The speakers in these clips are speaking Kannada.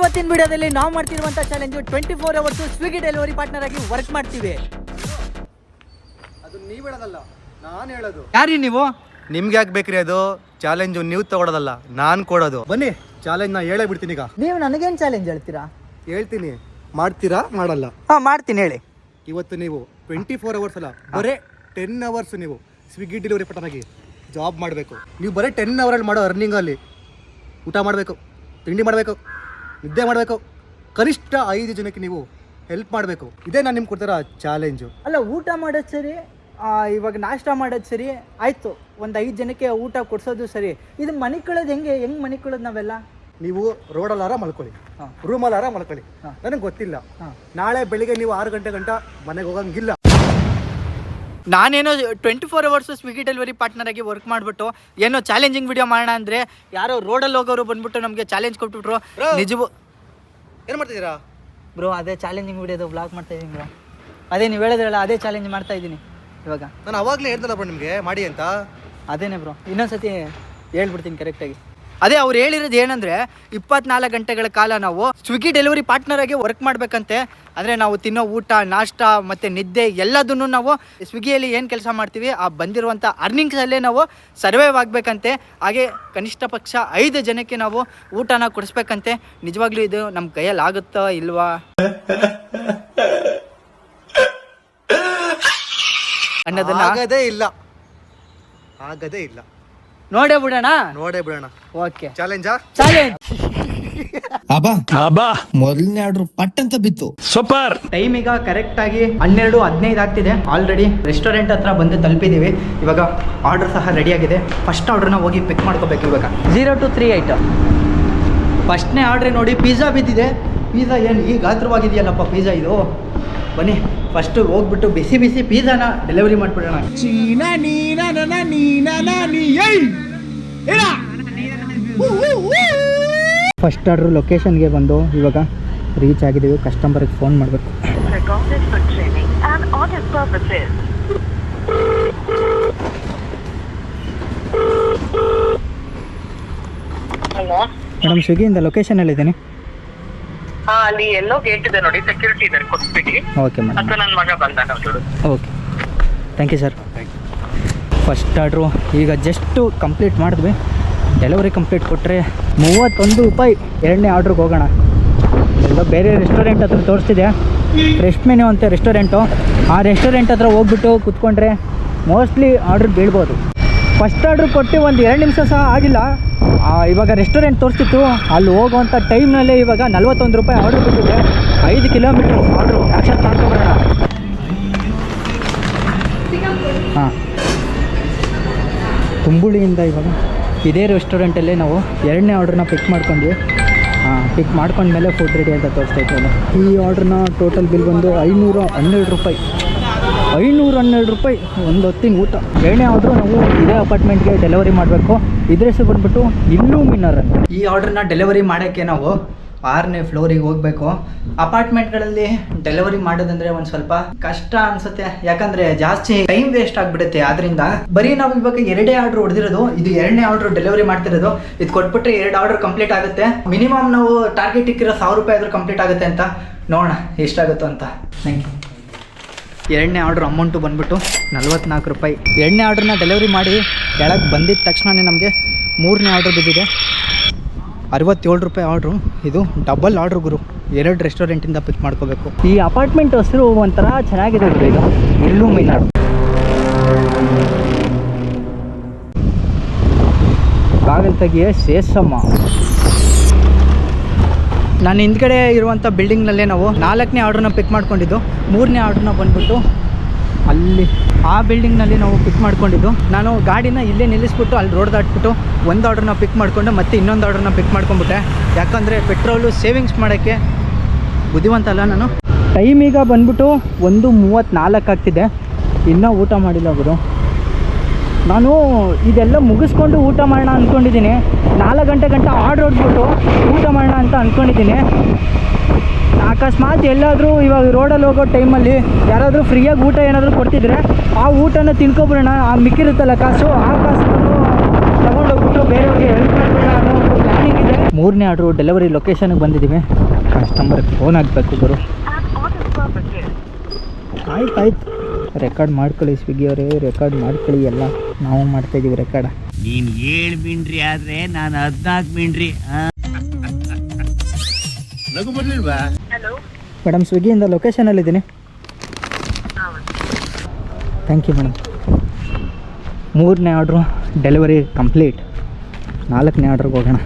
ಇವತ್ತಿನ ವಿಡಿಯೋದಲ್ಲಿ ನಾವು ಮಾಡ್ತಿರುವಂತ challenge 24 hours Swiggy delivery partner ಆಗಿ ವರ್ಕ್ ಮಾಡ್ತೀವಿ. ಅದು ನೀವು ಹೇಳೋದಲ್ಲ, ನಾನು ಹೇಳೋದು. ಯಾರಿ ನೀವು? ನಿಮ್ಗೆ ಯಾಕೆ ಬೇಕ್ರಿ ಅದು ಚಾಲೆಂಜು? ನೀವು ತಗೊಳ್ಳೋದಲ್ಲ, ನಾನು ಕೊಡೋದು. ಬನ್ನಿ, ಚಾಲೆಂಜ್ ನಾ ಹೇಳೇ ಬಿಡ್ತೀನಿ. ಈಗ ನೀವು ನನಗೇನು ಚಾಲೆಂಜ್ ಹೇಳ್ತೀರಾ? ಹೇಳ್ತೀನಿ, ಮಾಡ್ತೀರಾ ಮಾಡಲ್ಲ? ಮಾಡ್ತೀನಿ, ಹೇಳಿ. ಇವತ್ತು ನೀವು 24 ಅವರ್ಸ್ ಅಲ್ಲ, ಬರೀ 10 ಅವರ್ಸ್ ನೀವು ಸ್ವಿಗ್ಗಿ ಡೆಲಿವರಿ ಪಾರ್ಟ್ನರ್ ಆಗಿ ಜಾಬ್ ಮಾಡಬೇಕು. ನೀವು ಬರೀ 10 ಅವರಲ್ಲಿ ಮಾಡೋ ಅರ್ನಿಂಗಲ್ಲಿ ಊಟ ಮಾಡಬೇಕು, ತಿಂಡಿ ಮಾಡಬೇಕು, ನಿದ್ದೆ ಮಾಡಬೇಕು, ಕನಿಷ್ಠ 5 ಜನಕ್ಕೆ ನೀವು ಹೆಲ್ಪ್ ಮಾಡಬೇಕು. ಇದೇ ನಾನು ನಿಮ್ಗೆ ಕೊಡ್ತಾರ ಚಾಲೆಂಜು. ಅಲ್ಲ, ಊಟ ಮಾಡೋದು ಸರಿ, ಇವಾಗ ನಾಷ್ಟ ಮಾಡೋದು ಸರಿ ಆಯಿತು, ಒಂದು 5 ಜನಕ್ಕೆ ಊಟ ಕೊಡ್ಸೋದು ಸರಿ. ಇದು ಮನೆ ಕಳೋದು ಹೆಂಗೆ ಮನೆ ಕಳೋದು ನಾವೆಲ್ಲ? ನೀವು ರೋಡಲ್ಲಾರ ಮಲ್ಕೊಳ್ಳಿ, ರೂಮಲ್ಲಾರ ಮಲ್ಕೊಳ್ಳಿ, ನನಗೆ ಗೊತ್ತಿಲ್ಲ. ನಾಳೆ ಬೆಳಿಗ್ಗೆ ನೀವು 6 ಗಂಟೆ ಗಂಟ ಮನೆಗೆ ಹೋಗಂಗಿಲ್ಲ. ನಾನೇನೋ 24 ಅವರ್ಸ್ ಸ್ವಿಗ್ಗಿ ಡೆಲಿವರಿ ಪಾರ್ಟ್ನರ್ ಆಗಿ ವರ್ಕ್ ಮಾಡಿಬಿಟ್ಟು ಏನೋ ಚಾಲೆಂಜಿಂಗ್ ವಿಡಿಯೋ ಮಾಡೋಣ ಅಂದರೆ ಯಾರೋ ರೋಡಲ್ಲಿ ಹೋಗೋರು ಬಂದ್ಬಿಟ್ಟು ನಮಗೆ ಚಾಲೆಂಜ್ ಕೊಟ್ಬಿಟ್ರು. ನಿಜವೂ ಏನು ಮಾಡ್ತಿದ್ದೀರಾ ಬ್ರೋ? ಅದೇ ಚಾಲೆಂಜಿಂಗ್ ವಿಡಿಯೋದು ವ್ಲಾಗ್ ಮಾಡ್ತಾ ಇದ್ದೀನಿ ಬ್ರೋ. ಅದೇ ನೀವು ಹೇಳಿದ್ರಲ್ಲ, ಅದೇ ಚಾಲೆಂಜ್ ಮಾಡ್ತಾ ಇದ್ದೀನಿ ಇವಾಗ. ನಾನು ಅವಾಗಲೇ ಹೇಳ್ದಲ್ಲ ಬ್ರೋ ನಿಮಗೆ ಮಾಡಿ ಅಂತ. ಅದೇನೇ ಬ್ರೋ, ಇನ್ನೊಂದ್ಸತಿ ಹೇಳ್ಬಿಡ್ತೀನಿ ಕರೆಕ್ಟಾಗಿ. ಅದೇ ಅವ್ರು ಹೇಳಿರೋದು ಏನಂದರೆ 24 ಗಂಟೆಗಳ ಕಾಲ ನಾವು ಸ್ವಿಗ್ಗಿ ಡೆಲಿವರಿ ಪಾರ್ಟ್ನರ್ ಆಗಿ ವರ್ಕ್ ಮಾಡಬೇಕಂತೆ. ಅಂದರೆ ನಾವು ತಿನ್ನೋ ಊಟ, ನಾಷ್ಟ ಮತ್ತು ನಿದ್ದೆ ಎಲ್ಲದನ್ನು ನಾವು ಸ್ವಿಗ್ಗಿಯಲ್ಲಿ ಏನು ಕೆಲಸ ಮಾಡ್ತೀವಿ ಆ ಬಂದಿರುವಂಥ ಅರ್ನಿಂಗ್ಸಲ್ಲೇ ನಾವು ಸರ್ವೈವ್ ಆಗಬೇಕಂತೆ. ಹಾಗೆ ಕನಿಷ್ಠ ಪಕ್ಷ 5 ಜನಕ್ಕೆ ನಾವು ಊಟನ ಕೊಡಿಸ್ಬೇಕಂತೆ. ನಿಜವಾಗ್ಲೂ ಇದು ನಮ್ಮ ಕೈಯಲ್ಲಿ ಆಗುತ್ತಾ ಇಲ್ವಾ ಅನ್ನೋದನ್ನ ಆಗದೇ ಇಲ್ಲ. ನೋಡೇ ಬಿಡೋಣ. ಓಕೆ, ಚಾಲೆಂಜಾ? ಚಾಲೆಂಜ್. ಮೊದಲನೇ ಆರ್ಡರ್ ಪಟ್ ಅಂತ ಬಿತ್ತು. ಸೂಪರ್. ಟೈಮ್ ಈಗ ಕರೆಕ್ಟ್ ಆಗಿ 12:15 ಆಗ್ತಿದೆ. ಆಲ್ರೆಡಿ ರೆಸ್ಟೋರೆಂಟ್ ಹತ್ರ ಬಂದು ತಲುಪಿದ್ದೀವಿ. ಇವಾಗ ಆರ್ಡರ್ ಸಹ ರೆಡಿ ಆಗಿದೆ. ಫಸ್ಟ್ ಆರ್ಡರ್ನ ಹೋಗಿ ಪಿಕ್ ಮಾಡ್ಕೋಬೇಕು. ಇವಾಗ 0 to 3 ಫಸ್ಟ್ನೇ ಆರ್ಡ್ರೆ ನೋಡಿ, ಪಿಜ್ಜಾ ಬಿದ್ದಿದೆ. ಪಿಜ್ಜಾ ಏನು ಈ ಗಾತ್ರವಾಗಿದೆಯಲ್ಲಪ್ಪ ಪಿಜ್ಜಾ ಇದು. ಬನ್ನಿ ಫಸ್ಟು ಹೋಗ್ಬಿಟ್ಟು ಬಿಸಿ ಬಿಸಿ ಪಿಜ್ಜಾನ ಡೆಲಿವರಿ ಮಾಡಿಬಿಡೋಣ. ಫಸ್ಟ್ ಆರ್ಡ್ರ್ ಲೊಕೇಶನ್ಗೆ ಬಂದು ಇವಾಗ ರೀಚ್ ಆಗಿದ್ದೀವಿ. ಕಸ್ಟಮರ್ಗೆ ಫೋನ್ ಮಾಡಬೇಕು. ಮೇಡಮ್, ಸ್ವಿಗ್ಗಿಯಿಂದ ಲೊಕೇಶನ್ ಹೇಳಿದ್ದೀನಿ. ಅಲ್ಲಿ ಎಲ್ಲೋ ಗೇಟ್ ಇದೆ ನೋಡಿ, ಸೆಕ್ಯೂರಿಟಿ ಇದೆ, ಕೊಟ್ಬಿಡಿ. Okay madam. ಅಥವಾ ನನ್ನ ಮಗ ಬಂದ. Okay, thank you sir. First order ಈಗ ಜಸ್ಟು ಕಂಪ್ಲೀಟ್ ಮಾಡಿದ್ವಿ. ಡೆಲಿವರಿ ಕಂಪ್ಲೀಟ್ ಕೊಟ್ಟರೆ 31 ರೂಪಾಯಿ. ಎರಡನೇ ಆರ್ಡ್ರಿಗೆ ಹೋಗೋಣ. ಎಲ್ಲೋ ಬೇರೆ ರೆಸ್ಟೋರೆಂಟ್ ಹತ್ರ ತೋರಿಸ್ತಿದೆ, ಫ್ರೆಶ್ ಮೆನ್ಯೂ ಅಂತ ರೆಸ್ಟೋರೆಂಟು. ಆ ರೆಸ್ಟೋರೆಂಟ್ ಹತ್ರ ಹೋಗ್ಬಿಟ್ಟು ಕೂತ್ಕೊಂಡ್ರೆ ಮೋಸ್ಟ್ಲಿ ಆರ್ಡ್ರ್ ಬೀಳ್ಬೋದು. ಫಸ್ಟ್ ಆರ್ಡ್ರ್ ಕೊಟ್ಟು 1-2 ನಿಮಿಷ ಸಹ ಆಗಿಲ್ಲ. ಇವಾಗ ರೆಸ್ಟೋರೆಂಟ್ ತೋರಿಸ್ತಿತ್ತು, ಅಲ್ಲಿ ಹೋಗುವಂಥ ಟೈಮ್ನಲ್ಲೇ ಇವಾಗ 41 ರೂಪಾಯಿ ಆರ್ಡ್ರ್ ಕೊಟ್ಟಿದೆ. 5 ಕಿಲೋಮೀಟ್ರ್ ಆರ್ಡ್ರು ಆ್ಯಕ್ಸೆಪ್ಟ್ ಮಾಡ್ಕೊಬರೋಣ. ಹಾಂ, ಕುಂಬುಳಿಯಿಂದ ಇವಾಗ ಇದೇ ರೆಸ್ಟೋರೆಂಟಲ್ಲೇ ನಾವು ಎರಡನೇ ಆರ್ಡ್ರನ್ನ ಪಿಕ್ ಮಾಡ್ಕೊಂಡ್ವಿ. ಪಿಕ್ ಮಾಡ್ಕೊಂಡ್ಮೇಲೆ ಫುಡ್ ರೆಡಿ ಅಂತ ತೋರಿಸ್ತಾ ಇತ್ತು. ಈ ಆರ್ಡ್ರನ್ನ ಟೋಟಲ್ ಬಿಲ್ ಬಂದು 512 ರೂಪಾಯಿ. 512 ರೂಪಾಯಿ ಒಂದು ಹೊತ್ತಿನ ಊಟ. ಎರಡನೇ ಆರ್ಡ್ರು ನಾವು ಇದೇ ಅಪಾರ್ಟ್ಮೆಂಟ್ಗೆ ಡೆಲಿವರಿ ಮಾಡಬೇಕು. ಇದ್ರ ಹೆಸರು ಬಂದುಬಿಟ್ಟು ಇಲ್ಲೂಮಿನರ್ ಅಂತ. ಈ ಆರ್ಡ್ರನ್ನ ಡೆಲಿವರಿ ಮಾಡೋಕ್ಕೆ ನಾವು 6ನೇ ಫ್ಲೋರಿಗೆ ಹೋಗಬೇಕು. ಅಪಾರ್ಟ್ಮೆಂಟ್ಗಳಲ್ಲಿ ಡೆಲಿವರಿ ಮಾಡೋದಂದರೆ ಒಂದು ಸ್ವಲ್ಪ ಕಷ್ಟ ಅನಿಸುತ್ತೆ, ಯಾಕಂದರೆ ಜಾಸ್ತಿ ಟೈಮ್ ವೇಸ್ಟ್ ಆಗಿಬಿಡುತ್ತೆ. ಆದ್ದರಿಂದ ಬರೀ ನಾವು ಇವಾಗ 2 ಆರ್ಡ್ರ್ ಹೊಡೆದಿರೋದು. ಇದು 2ನೇ ಆರ್ಡ್ರ್ ಡೆಲಿವರಿ ಮಾಡ್ತಿರೋದು. ಇದು ಕೊಟ್ಬಿಟ್ರೆ 2 ಆರ್ಡ್ರ್ ಕಂಪ್ಲೀಟ್ ಆಗುತ್ತೆ. ಮಿನಿಮಮ್ ನಾವು ಟಾರ್ಗೆಟ್ ಇಕ್ಕಿರೋ 1000 ರೂಪಾಯಿ ಆದರೂ ಕಂಪ್ಲೀಟ್ ಆಗುತ್ತೆ ಅಂತ ನೋಡೋಣ ಎಷ್ಟಾಗುತ್ತೋ ಅಂತ. Thank you. 2ನೇ ಆರ್ಡ್ರ್ ಅಮೌಂಟು ಬಂದುಬಿಟ್ಟು 44 ರೂಪಾಯಿ. 2ನೇ ಆರ್ಡ್ರನ್ನ ಡೆಲಿವರಿ ಮಾಡಿ ಕೆಳಗೆ ಬಂದಿದ್ದ ತಕ್ಷಣವೇ ನಮಗೆ 3ನೇ ಆರ್ಡ್ರ್ ಬಿದ್ದಿದೆ 67 ರೂಪಾಯಿ ಆರ್ಡ್ರು. ಇದು ಡಬಲ್ ಆರ್ಡ್ರ್ ಗುರು. 2 ರೆಸ್ಟೋರೆಂಟಿಂದ ಪಿಕ್ ಮಾಡ್ಕೋಬೇಕು. ಈ ಅಪಾರ್ಟ್ಮೆಂಟ್ ಹೆಸರು ಒಂಥರ ಚೆನ್ನಾಗಿದೆ ಗುರು. ಇದು ಇಲ್ಲೂಮಿನರ್. ಬಾಗಿಲು ತೆಗಿಯೇ ಸೇಸಮ್ಮ. ನಾನು ಹಿಂದ್ಗಡೆ ಇರುವಂಥ ಬಿಲ್ಡಿಂಗ್ನಲ್ಲೇ ನಾವು 4ನೇ ಆರ್ಡ್ರನ್ನ ಪಿಕ್ ಮಾಡ್ಕೊಂಡಿದ್ದು. 3ನೇ ಆರ್ಡ್ರನ್ನ ಬಂದ್ಬಿಟ್ಟು ಅಲ್ಲಿ ಆ ಬಿಲ್ಡಿಂಗ್ನಲ್ಲಿ ನಾವು ಪಿಕ್ ಮಾಡ್ಕೊಂಡಿದ್ದು. ನಾನು ಗಾಡಿನ ಇಲ್ಲೇ ನಿಲ್ಲಿಸ್ಬಿಟ್ಟು ಅಲ್ಲಿ ರೋಡ್ ದಾಟ್ಬಿಟ್ಟು ಒಂದು ಆರ್ಡ್ರನ್ನ ಪಿಕ್ ಮಾಡಿಕೊಂಡು ಮತ್ತೆ ಇನ್ನೊಂದು ಆರ್ಡ್ರನ್ನ ಪಿಕ್ ಮಾಡ್ಕೊಂಡ್ಬಿಟ್ಟೆ. ಯಾಕಂದರೆ ಪೆಟ್ರೋಲು ಸೇವಿಂಗ್ಸ್ ಮಾಡೋಕ್ಕೆ ಬುದ್ಧಿವಂತ ಅಲ್ಲ ನಾನು. ಟೈಮ್ ಈಗ ಬಂದ್ಬಿಟ್ಟು 1:34 ಆಗ್ತಿದೆ. ಇನ್ನೂ ಊಟ ಮಾಡಿಲ್ಲ ಗುರು. ನಾನು ಇದೆಲ್ಲ ಮುಗಿಸ್ಕೊಂಡು ಊಟ ಮಾಡೋಣ ಅಂದ್ಕೊಂಡಿದ್ದೀನಿ. 4 ಗಂಟೆ ಆರ್ಡ್ರ್ ಹೊಡ್ಬಿಟ್ಟು ಊಟ ಮಾಡೋಣ ಅಂತ ಅಂದ್ಕೊಂಡಿದ್ದೀನಿ. ಅಕಸ್ಮಾತ್ ಎಲ್ಲಾದರೂ ಇವಾಗ ರೋಡಲ್ಲಿ ಹೋಗೋ ಟೈಮಲ್ಲಿ ಯಾರಾದರೂ ಫ್ರೀಯಾಗಿ ಊಟ ಏನಾದರೂ ಕೊಡ್ತಿದ್ರೆ ಆ ಊಟನ ತಿನ್ಕೊಬಿಡೋಣ. ಆ ಮಿಕ್ಕಿರುತ್ತಲ್ಲ ಕಾಸು, ಆ ಕಾಸನ್ನು ತಗೊಂಡೋಗ್ಬಿಟ್ಟು ಬೇರೆಯವ್ರಿಗೆ ಹೆಲ್ಪ್ ಮಾಡ್ಬಿಡೋಣ ಅನ್ನೋ ಪ್ಲಾನಿಂಗ್ ಇದೆ. ಮೂರನೇ ಆರ್ಡ್ರು ಡೆಲಿವರಿ ಲೊಕೇಶನ್ಗೆ ಬಂದಿದ್ದೀವಿ. ಕಸ್ಟಮರ್ಗೆ ಫೋನ್ ಆಗಬೇಕು ಗುರು. ಆಯ್ತು ರೆಕಾರ್ಡ್ ಮಾಡ್ಕೊಳ್ಳಿ ಸ್ವಿಗ್ಗಿ ಅವರೇ, ರೆಕಾರ್ಡ್ ಮಾಡ್ಕೊಳ್ಳಿ. ಎಲ್ಲ ನಾವು ಮಾಡ್ತಾಯಿದ್ದೀವಿ ರೆಕಾರ್ಡ್. ನೀನು 7 ಮಿಂಡ್ರಿ ಆದರೆ ನಾನು 14 ಮಿಂಡ್ರಿ. ನಗು ಬರ್ಲಿಲ್ವಾ? ಮೇಡಮ್ ಸ್ವಿಗ್ಗಿಯಿಂದ ಲೊಕೇಶನಲ್ಲಿದ್ದೀನಿ. Thank you madam. ಮೂರನೇ ಆರ್ಡ್ರು ಡೆಲಿವರಿ ಕಂಪ್ಲೀಟ್. 4ನೇ ಆರ್ಡ್ರಿಗೆ ಹೋಗೋಣ.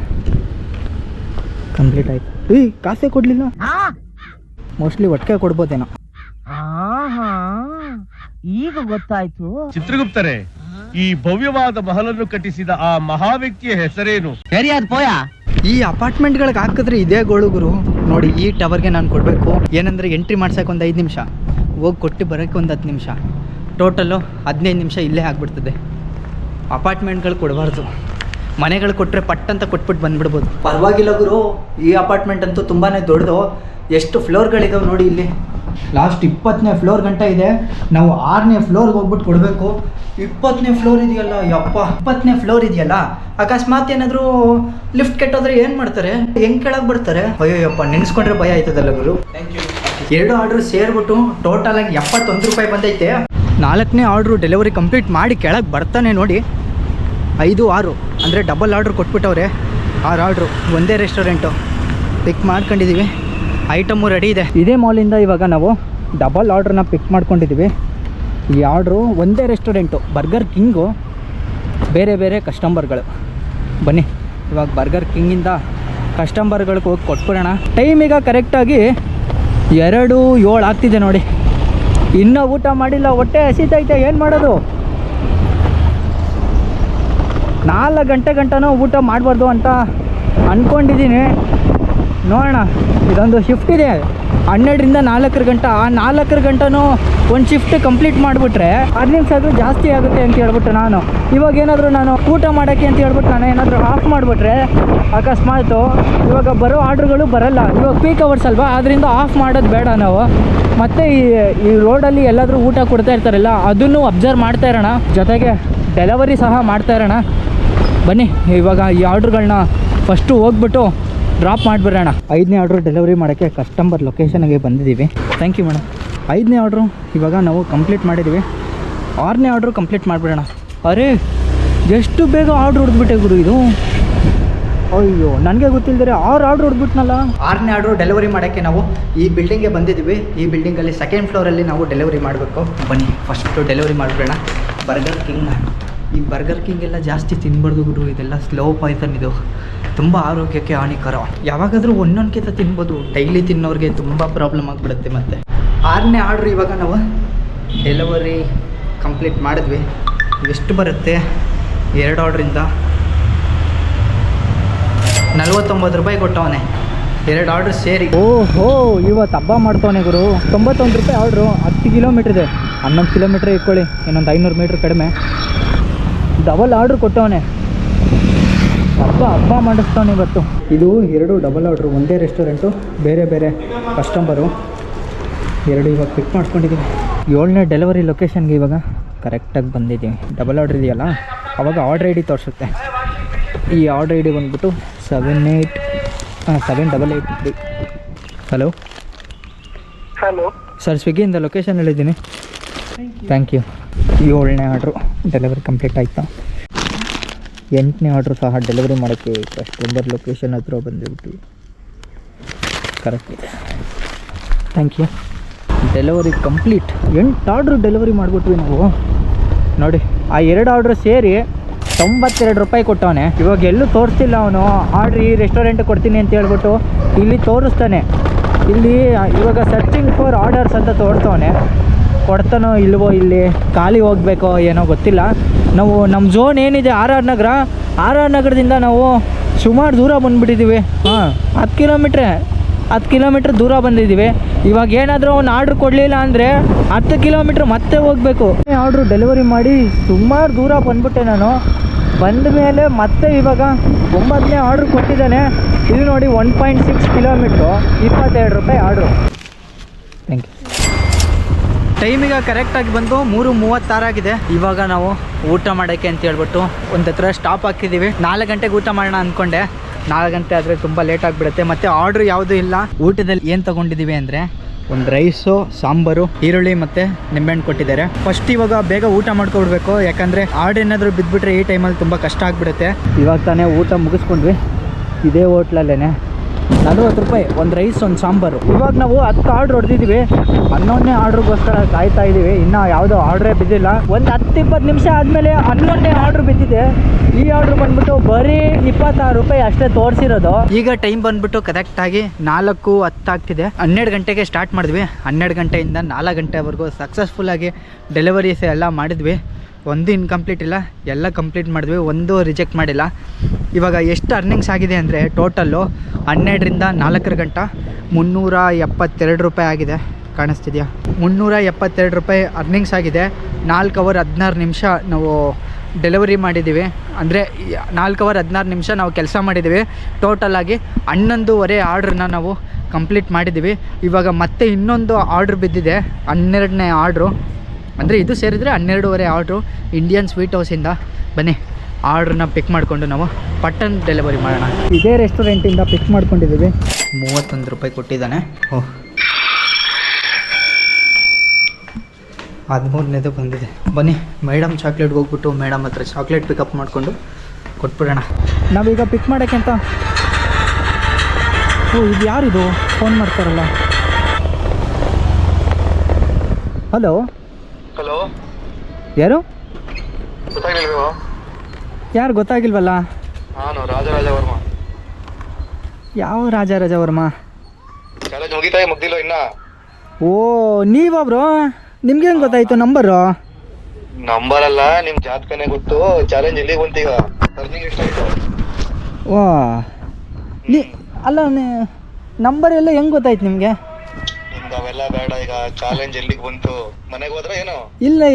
ಕಂಪ್ಲೀಟ್ ಆಯಿತು. ಕಾಸೇ ಕೊಡಲಿಲ್ಲ. ಮೋಸ್ಟ್ಲಿ ಒಟ್ಟಿಗೆ ಕೊಡ್ಬೋದೇನೋ. ಈಗ ಗೊತ್ತಾಯ್ತು. ಚಿತ್ರಗುಪ್ತರೇ, ಈ ಭವ್ಯವಾದ ಮಹಲನ್ನು ಕಟ್ಟಿಸಿದ ಆ ಮಹಾ ವ್ಯಕ್ತಿಯ ಹೆಸರೇನು? ಸರಿಯಾದ ಪೋಯ. ಈ ಅಪಾರ್ಟ್ಮೆಂಟ್ಗಳಿಗೆ ಹಾಕಿದ್ರೆ ಇದೇ ಗೋಳು ಗುರು. ನೋಡಿ, ಈ ಟವರ್ಗೆ ನಾನು ಕೊಡಬೇಕು ಏನಂದರೆ ಎಂಟ್ರಿ ಮಾಡ್ಸೋಕೆ ಒಂದು 5 ನಿಮಿಷ, ಹೋಗಿ ಕೊಟ್ಟು ಬರೋಕ್ಕೆ ಒಂದು 10 ನಿಮಿಷ, ಟೋಟಲು 15 ನಿಮಿಷ ಇಲ್ಲೇ ಆಗಿಬಿಡ್ತದೆ. ಅಪಾರ್ಟ್ಮೆಂಟ್ಗಳು ಕೊಡಬಾರ್ದು. ಮನೆಗಳು ಕೊಟ್ಟರೆ ಪಟ್ಟಂತ ಕೊಟ್ಬಿಟ್ಟು ಬಂದುಬಿಡ್ಬೋದು. ಪರವಾಗಿಲ್ಲ ಗುರು, ಈ ಅಪಾರ್ಟ್ಮೆಂಟ್ ಅಂತೂ ತುಂಬಾ ದೊಡ್ಡದು. ಎಷ್ಟು ಫ್ಲೋರ್ಗಳಿದಾವೆ ನೋಡಿ. ಇಲ್ಲಿ ಲಾಸ್ಟ್ 20ನೇ ಫ್ಲೋರ್ ಗಂಟ ಇದೆ. ನಾವು 6ನೇ ಫ್ಲೋರ್ಗೆ ಹೋಗ್ಬಿಟ್ಟು ಕೊಡಬೇಕು. 20ನೇ ಫ್ಲೋರ್ ಇದೆಯಲ್ಲ, ಯಪ್ಪ 20ನೇ ಫ್ಲೋರ್ ಇದೆಯಲ್ಲ, ಅಕಸ್ಮಾತ್ ಏನಾದರೂ ಲಿಫ್ಟ್ ಕೆಟ್ಟೋದ್ರೆ ಏನು ಮಾಡ್ತಾರೆ? ಹೆಂಗೆ ಕೆಳಗೆ ಬರ್ತಾರೆ? ಅಯ್ಯೋಯಪ್ಪ, ನೆನೆಸ್ಕೊಂಡ್ರೆ ಭಯ ಆಯ್ತದಲ್ಲ ಗುರು. 2 ಆರ್ಡ್ರ್ ಸೇರಿಬಿಟ್ಟು ಟೋಟಲಾಗಿ 71 ರೂಪಾಯಿ ಬಂದೈತೆ. 4ನೇ ಆರ್ಡ್ರು ಡೆಲಿವರಿ ಕಂಪ್ಲೀಟ್ ಮಾಡಿ ಕೆಳಗೆ ಬರ್ತಾನೆ ನೋಡಿ. 5, 6 ಅಂದರೆ ಡಬಲ್ ಆರ್ಡ್ರ್ ಕೊಟ್ಬಿಟ್ಟವ್ರೆ. 6 ಆರ್ಡ್ರು ಒಂದೇ ರೆಸ್ಟೋರೆಂಟು ಪಿಕ್ ಮಾಡ್ಕೊಂಡಿದ್ದೀವಿ. ಐಟಮು ರೆಡಿ ಇದೆ. ಇದೇ ಮಾಲಿಂದ ಇವಾಗ ನಾವು ಡಬಲ್ ಆರ್ಡ್ರನ್ನ ಪಿಕ್ ಮಾಡ್ಕೊಂಡಿದ್ದೀವಿ. ಈ ಆರ್ಡ್ರು ಒಂದೇ ರೆಸ್ಟೋರೆಂಟು, ಬರ್ಗರ್ ಕಿಂಗು. ಬೇರೆ ಬೇರೆ ಕಸ್ಟಮರ್ಗಳು. ಬನ್ನಿ ಇವಾಗ ಬರ್ಗರ್ ಕಿಂಗಿಂದ ಕಸ್ಟಮರ್ಗಳಿಗೆ ಹೋಗಿ ಕೊಟ್ಬಿಡೋಣ. ಟೈಮ್ ಈಗ ಕರೆಕ್ಟಾಗಿ 2:07 ಆಗ್ತಿದೆ ನೋಡಿ. ಇನ್ನೂ ಊಟ ಮಾಡಿಲ್ಲ, ಹೊಟ್ಟೆ ಹಸಿತೈತೆ. ಏನು ಮಾಡೋದು? 4 ಗಂಟೆನೂ ಊಟ ಮಾಡಬಾರ್ದು ಅಂತ ಅಂದ್ಕೊಂಡಿದ್ದೀನಿ. ನೋಡೋಣ. ಇದೊಂದು ಶಿಫ್ಟ್ ಇದೆ 12ರಿಂದ 4 ಗಂಟೆ. ಆ 4 ಗಂಟೆನೂ ಒಂದು ಶಿಫ್ಟ್ ಕಂಪ್ಲೀಟ್ ಮಾಡಿಬಿಟ್ರೆ ಅರ್ನಿಂಗ್ಸ್ ಆದರೂ ಜಾಸ್ತಿ ಆಗುತ್ತೆ ಅಂತ ಹೇಳ್ಬಿಟ್ಟು ನಾನು ಇವಾಗ ಏನಾದರೂ ನಾನು ಊಟ ಮಾಡೋಕ್ಕೆ ಅಂತ ಹೇಳ್ಬಿಟ್ಟು ನಾನು ಏನಾದರೂ ಆಫ್ ಮಾಡಿಬಿಟ್ರೆ ಅಕಸ್ಮಾತು ಇವಾಗ ಬರೋ ಆರ್ಡ್ರುಗಳು ಬರಲ್ಲ. ಇವಾಗ ಪೀಕ್ ಅವರ್ಸ್ ಅಲ್ವಾ, ಅದರಿಂದ ಆಫ್ ಮಾಡೋದು ಬೇಡ ನಾವು. ಮತ್ತು ಈ ರೋಡಲ್ಲಿ ಎಲ್ಲಾದರೂ ಊಟ ಕೊಡ್ತಾ ಇರ್ತಾರಲ್ಲ, ಅದನ್ನು ಅಬ್ಸರ್ವ್ ಮಾಡ್ತಾ ಇರೋಣ. ಜೊತೆಗೆ ಡೆಲಿವರಿ ಸಹ ಮಾಡ್ತಾ ಇರೋಣ. ಬನ್ನಿ ಇವಾಗ ಈ ಆರ್ಡ್ರುಗಳನ್ನ ಫಸ್ಟು ಹೋಗ್ಬಿಟ್ಟು ಡ್ರಾಪ್ ಮಾಡಿಬಿಡೋಣ. 5ನೇ ಆರ್ಡ್ರು ಡೆಲಿವರಿ ಮಾಡೋಕ್ಕೆ ಕಸ್ಟಮರ್ ಲೊಕೇಶನ್ಗೆ ಬಂದಿದ್ದೀವಿ. Thank you madam. 5ನೇ ಆರ್ಡ್ರು ಇವಾಗ ನಾವು ಕಂಪ್ಲೀಟ್ ಮಾಡಿದ್ದೀವಿ. 6ನೇ ಆರ್ಡ್ರು ಕಂಪ್ಲೀಟ್ ಮಾಡಿಬಿಡೋಣ. ಅರೇ, ಎಷ್ಟು ಬೇಗ ಆರ್ಡ್ರ್ ಹೊಡೆದ್ಬಿಟ್ಟೆ ಗುರು ಇದು. ಅಯ್ಯೋ, ನನಗೆ ಗೊತ್ತಿಲ್ಲದ್ರೆ 6 ಆರ್ಡ್ರ್ ಹೊಡೆದ್ಬಿಟ್ನಲ್ಲ. 6ನೇ ಆರ್ಡ್ರು ಡೆಲಿವರಿ ಮಾಡೋಕ್ಕೆ ನಾವು ಈ ಬಿಲ್ಡಿಂಗ್ಗೆ ಬಂದಿದ್ದೀವಿ. ಈ ಬಿಲ್ಡಿಂಗಲ್ಲಿ 2nd ಫ್ಲೋರಲ್ಲಿ ನಾವು ಡೆಲಿವರಿ ಮಾಡಬೇಕು. ಬನ್ನಿ ಫಸ್ಟು ಡೆಲಿವರಿ ಮಾಡಿಬಿಡೋಣ. Burger King. ಈ ಬರ್ಗರ್ ಕಿಂಗ್ ಎಲ್ಲ ಜಾಸ್ತಿ ತಿನ್ಬಾರ್ದು ಗುರು. ಇದೆಲ್ಲ ಸ್ಲೋ ಪಾಯ್ಸನ್. ಇದು ತುಂಬ ಆರೋಗ್ಯಕ್ಕೆ ಹಾನಿಕರ. ಯಾವಾಗಾದರೂ ಒಂದೊಂದ್ಕಿಂತ ತಿನ್ಬೋದು. ಡೈಲಿ ತಿನ್ನೋರಿಗೆ ತುಂಬ ಪ್ರಾಬ್ಲಮ್ ಆಗಿಬಿಡುತ್ತೆ. ಮತ್ತು 6ನೇ ಆರ್ಡ್ರು ಇವಾಗ ನಾವು ಡೆಲಿವರಿ ಕಂಪ್ಲೀಟ್ ಮಾಡಿದ್ವಿ. ಎಷ್ಟು ಬರುತ್ತೆ 2 ಆರ್ಡ್ರಿಂದ? 49 ರೂಪಾಯಿ ಕೊಟ್ಟವನೆ 2 ಆರ್ಡ್ರ್ ಸೇರಿ. ಓಹೋ, ಇವತ್ತು ಹಬ್ಬ ಮಾಡ್ತವನೆ ಗುರು. 91 ರೂಪಾಯಿ ಆರ್ಡ್ರು. 10 ಕಿಲೋಮೀಟ್ರ್ ಇದೆ. 11 ಕಿಲೋಮೀಟ್ರ್ ಇಟ್ಕೊಳ್ಳಿ, ಇನ್ನೊಂದು 500 ಮೀಟ್ರ್ ಕಡಿಮೆ. ಡಬಲ್ ಆರ್ಡ್ರ್ ಕೊಟ್ಟವನೆ. ಹಬ್ಬ ಮಾಡಿಸ್ತಾನೆ ಇವತ್ತು. ಇದು 2 ಡಬಲ್ ಆರ್ಡ್ರು, ಒಂದೇ ರೆಸ್ಟೋರೆಂಟು, ಬೇರೆ ಬೇರೆ ಕಸ್ಟಮರು. 2 ಇವಾಗ ಪಿಕ್ ಮಾಡ್ಕೊಂಡಿದ್ದೀವಿ. 7ನೇ ಡೆಲಿವರಿ ಲೊಕೇಶನ್ಗೆ ಇವಾಗ ಕರೆಕ್ಟಾಗಿ ಬಂದಿದ್ದೀವಿ. ಡಬಲ್ ಆರ್ಡ್ರ್ ಇದೆಯಲ್ಲ, ಅವಾಗ ಆರ್ಡ್ರ್ ಐ ಡಿ ತೋರಿಸುತ್ತೆ. ಈ ಆರ್ಡ್ರ್ ಐ ಡಿ ಬಂದ್ಬಿಟ್ಟು 7883. ಹಲೋ ಸರ್, ಸ್ವಿಗ್ಗಿಯಿಂದ ಲೊಕೇಶನ್ ಹೇಳಿದ್ದೀನಿ. Thank you. 7ನೇ ಆರ್ಡ್ರು ಡೆಲಿವರಿ ಕಂಪ್ಲೀಟ್ ಆಯಿತಾ? 8ನೇ ಆರ್ಡ್ರು ಸಹ ಡೆಲಿವರಿ ಮಾಡೋಕ್ಕೆ ಕಸ್ಟಮರ್ ಲೊಕೇಶನ್ ಹತ್ರ ಬಂದುಬಿಟ್ಟು ಕರೆಕ್ಟ್ ಇದೆ. Thank you. Delivery complete. 8 order delivery ಮಾಡಿಬಿಟ್ವಿ ನಾವು ನೋಡಿ. ಆ 2 ಆರ್ಡ್ರು ಸೇರಿ 92 ರೂಪಾಯಿ ಕೊಟ್ಟವನೆ. ಇವಾಗ ಎಲ್ಲೂ ತೋರಿಸ್ತಿಲ್ಲ ಅವನು. ಆರ್ಡ್ರ್ ಈ ರೆಸ್ಟೋರೆಂಟಿಗೆ ಕೊಡ್ತೀನಿ ಅಂತ ಹೇಳ್ಬಿಟ್ಟು ಇಲ್ಲಿ ತೋರಿಸ್ತಾನೆ. ಇಲ್ಲಿ ಇವಾಗ ಸರ್ಚಿಂಗ್ ಫಾರ್ ಆರ್ಡರ್ಸ್ ಅಂತ ತೋರಿಸ್ತವನೆ. ಕೊಡ್ತಾನೋ ಇಲ್ವೋ, ಇಲ್ಲಿ ಖಾಲಿ ಹೋಗಬೇಕೋ ಏನೋ ಗೊತ್ತಿಲ್ಲ. ನಾವು ನಮ್ಮ ಝೋನ್ ಏನಿದೆ ಆರ್ ಆರ್ ನಗರದಿಂದ ನಾವು ಸುಮಾರು ದೂರ ಬಂದುಬಿಟ್ಟಿದ್ದೀವಿ. 10 ಕಿಲೋಮೀಟ್ರ್ ದೂರ ಬಂದಿದ್ದೀವಿ. ಇವಾಗ ಏನಾದರೂ ಒಂದು ಆರ್ಡ್ರ್ ಕೊಡಲಿಲ್ಲ ಅಂದರೆ 10 ಕಿಲೋಮೀಟ್ರ್ ಮತ್ತೆ ಹೋಗಬೇಕು. ಆರ್ಡ್ರು ಡೆಲಿವರಿ ಮಾಡಿ ಸುಮಾರು ದೂರ ಬಂದುಬಿಟ್ಟೆ ನಾನು. ಬಂದ ಮೇಲೆ ಮತ್ತೆ ಇವಾಗ 9ನೇ ಆರ್ಡ್ರ್ ಕೊಟ್ಟಿದ್ದಾನೆ. ಇದು ನೋಡಿ 1.6 ಕಿಲೋಮೀಟ್ರು, 22 ರೂಪಾಯಿ ಆರ್ಡ್ರು. Thank you. ಟೈಮಿಗೆ ಕರೆಕ್ಟಾಗಿ ಬಂದು 3:36 ಆಗಿದೆ. ಇವಾಗ ನಾವು ಊಟ ಮಾಡೋಕ್ಕೆ ಅಂತ ಹೇಳ್ಬಿಟ್ಟು ಒಂದು ಹತ್ರ ಸ್ಟಾಪ್ ಹಾಕಿದ್ದೀವಿ. 4 ಗಂಟೆಗೆ ಊಟ ಮಾಡೋಣ ಅಂದ್ಕೊಂಡೆ. 4 ಗಂಟೆ ಆದರೆ ತುಂಬ ಲೇಟ್ ಆಗಿಬಿಡುತ್ತೆ. ಮತ್ತು ಆರ್ಡ್ರ್ ಯಾವುದೂ ಇಲ್ಲ. ಊಟದಲ್ಲಿ ಏನು ತೊಗೊಂಡಿದ್ದೀವಿ ಅಂದರೆ ಒಂದು ರೈಸು, ಸಾಂಬಾರು, ಈರುಳ್ಳಿ ಮತ್ತು ನಿಂಬೆಹಣ್ಣು ಕೊಟ್ಟಿದ್ದಾರೆ. ಫಸ್ಟ್ ಇವಾಗ ಬೇಗ ಊಟ ಮಾಡ್ಕೊಬಿಡ್ಬೇಕು, ಯಾಕಂದರೆ ಆರ್ಡ್ರ್ ಏನಾದರೂ ಬಿದ್ದುಬಿಟ್ರೆ ಈ ಟೈಮಲ್ಲಿ ತುಂಬ ಕಷ್ಟ ಆಗಿಬಿಡುತ್ತೆ. ಇವಾಗ ತಾನೇ ಊಟ ಮುಗಿಸ್ಕೊಂಡ್ವಿ ಇದೇ ಹೋಟ್ಲಲ್ಲೇ. 40 ರೂಪಾಯಿ ಒಂದು ರೈಸ್, ಒಂದು ಸಾಂಬಾರು. ಇವಾಗ ನಾವು 10 ಆರ್ಡ್ರ್ ಹೊಡೆದಿದ್ದೀವಿ. 11ನೇ ಆರ್ಡ್ರಿಗೋಸ್ಕರ ಕಾಯ್ತಾ ಇದ್ದೀವಿ. ಇನ್ನೂ ಯಾವುದೋ ಆರ್ಡ್ರೇ ಬಿದ್ದಿಲ್ಲ. ಒಂದು 10-20 ನಿಮಿಷ ಆದಮೇಲೆ 11ನೇ ಆರ್ಡ್ರ್ ಬಿದ್ದಿದೆ. ಈ ಆರ್ಡ್ರ್ ಬಂದ್ಬಿಟ್ಟು ಬರೀ 26 ರೂಪಾಯಿ ಅಷ್ಟೇ ತೋರಿಸಿರೋದು. ಈಗ ಟೈಮ್ ಬಂದ್ಬಿಟ್ಟು ಕರೆಕ್ಟಾಗಿ 4:10 ಆಗ್ತಿದೆ. 12 ಗಂಟೆಗೆ ಸ್ಟಾರ್ಟ್ ಮಾಡಿದ್ವಿ. 12 ಗಂಟೆಯಿಂದ 4 ಗಂಟೆವರೆಗೂ ಸಕ್ಸಸ್ಫುಲ್ಲಾಗಿ ಡೆಲಿವರೀಸ್ ಎಲ್ಲ ಮಾಡಿದ್ವಿ. ಒಂದು ಇನ್ಕಂಪ್ಲೀಟ್ ಇಲ್ಲ, ಎಲ್ಲ ಕಂಪ್ಲೀಟ್ ಮಾಡಿದ್ವಿ, ಒಂದು ರಿಜೆಕ್ಟ್ ಮಾಡಿಲ್ಲ. ಇವಾಗ ಎಷ್ಟು ಅರ್ನಿಂಗ್ಸ್ ಆಗಿದೆ ಅಂದರೆ ಟೋಟಲ್ಲು 12ರಿಂದ 4 ಗಂಟೆ 372 ರೂಪಾಯಿ ಆಗಿದೆ. ಕಾಣಿಸ್ತಿದೆಯಾ? 372 ರೂಪಾಯಿ ಅರ್ನಿಂಗ್ಸ್ ಆಗಿದೆ. 4 ಅವರ್ 16 ನಿಮಿಷ ನಾವು ಡೆಲಿವರಿ ಮಾಡಿದ್ದೀವಿ. ಅಂದರೆ 4 ಅವರ್ 16 ನಿಮಿಷ ನಾವು ಕೆಲಸ ಮಾಡಿದ್ದೀವಿ. ಟೋಟಲಾಗಿ 11.5 ಆರ್ಡ್ರನ್ನ ನಾವು ಕಂಪ್ಲೀಟ್ ಮಾಡಿದ್ದೀವಿ. ಇವಾಗ ಮತ್ತೆ ಇನ್ನೊಂದು ಆರ್ಡ್ರ್ ಬಿದ್ದಿದೆ, 12ನೇ ಆರ್ಡ್ರು. ಅಂದರೆ ಇದು ಸೇರಿದರೆ 12.5 ಆರ್ಡ್ರು ಇಂಡಿಯನ್ ಸ್ವೀಟ್ ಹೌಸಿಂದ. ಬನ್ನಿ ಆರ್ಡ್ರನ್ನ ಪಿಕ್ ಮಾಡಿಕೊಂಡು ನಾವು ಪಟ್ಟನ್ ಡೆಲಿವರಿ ಮಾಡೋಣ. ಇದೇ ರೆಸ್ಟೋರೆಂಟಿಂದ ಪಿಕ್ ಮಾಡ್ಕೊಂಡಿದ್ದೀವಿ. 31 ರೂಪಾಯಿ ಕೊಟ್ಟಿದ್ದಾನೆ. ಓಹ್, 13ನೇದು ಬಂದಿದೆ. ಬನ್ನಿ ಮೇಡಮ್ ಚಾಕ್ಲೇಟ್ಗೆ ಹೋಗ್ಬಿಟ್ಟು ಮೇಡಮ್ ಹತ್ರ ಚಾಕ್ಲೇಟ್ ಪಿಕಪ್ ಮಾಡಿಕೊಂಡು ಕೊಟ್ಬಿಡೋಣ. ನಾವೀಗ ಪಿಕ್ ಮಾಡೋಕ್ಕೆ ಅಂತ. ಓ, ಇದು ಯಾರಿದು ಫೋನ್ ಮಾಡ್ತಾರಲ್ಲ? ಹಲೋ ಹಲೋ, ಯಾರು? ಗೊತ್ತಾಗಿಲ್ವೋ? ಯಾರು ಗೊತ್ತಾಗಿಲ್ವಲ್ಲ? ನಾನು ರಾಜರಾಜ ವರ್ಮ. ಯಾವ ರಾಜರಾಜ ವರ್ಮ? ಚಾಲೆಂಜ್ ಮುಗಿತಾಯಿ ಮುಗ್ದಿಲ್ಲ ಇನ್ನ? ಓ, ನೀವಾ ಬ್ರೋ? ನಿಮ್ಗೆ ಹೆಂಗೆ ಗೊತ್ತಾಯ್ತು ನಂಬರು? ನಂಬರ್ ಅಲ್ಲ, ನಿಮ್ ಜಾತಕನೇ ಗೊತ್ತು. ಚಾಲೆಂಜ್ ಎಲ್ಲಿಗೆ ಬಂತೀಗ? ಅರ್ನಿಂಗ್ ಎಷ್ಟಾಯ್ತು? ಓ, ಅಲ್ಲ ನಂಬರ್ ಎಲ್ಲ ಹೆಂಗೆ ಗೊತ್ತಾಯ್ತು ನಿಮಗೆ? ನಿಮ್ಗೆ ಅವೆಲ್ಲ ಬೇಡ. ಈಗ ಚಾಲೆಂಜ್ ಎಲ್ಲಿಗೆ ಬಂತು? ಮನೆಗೆ ಹೋದ್ರೆ ಏನು?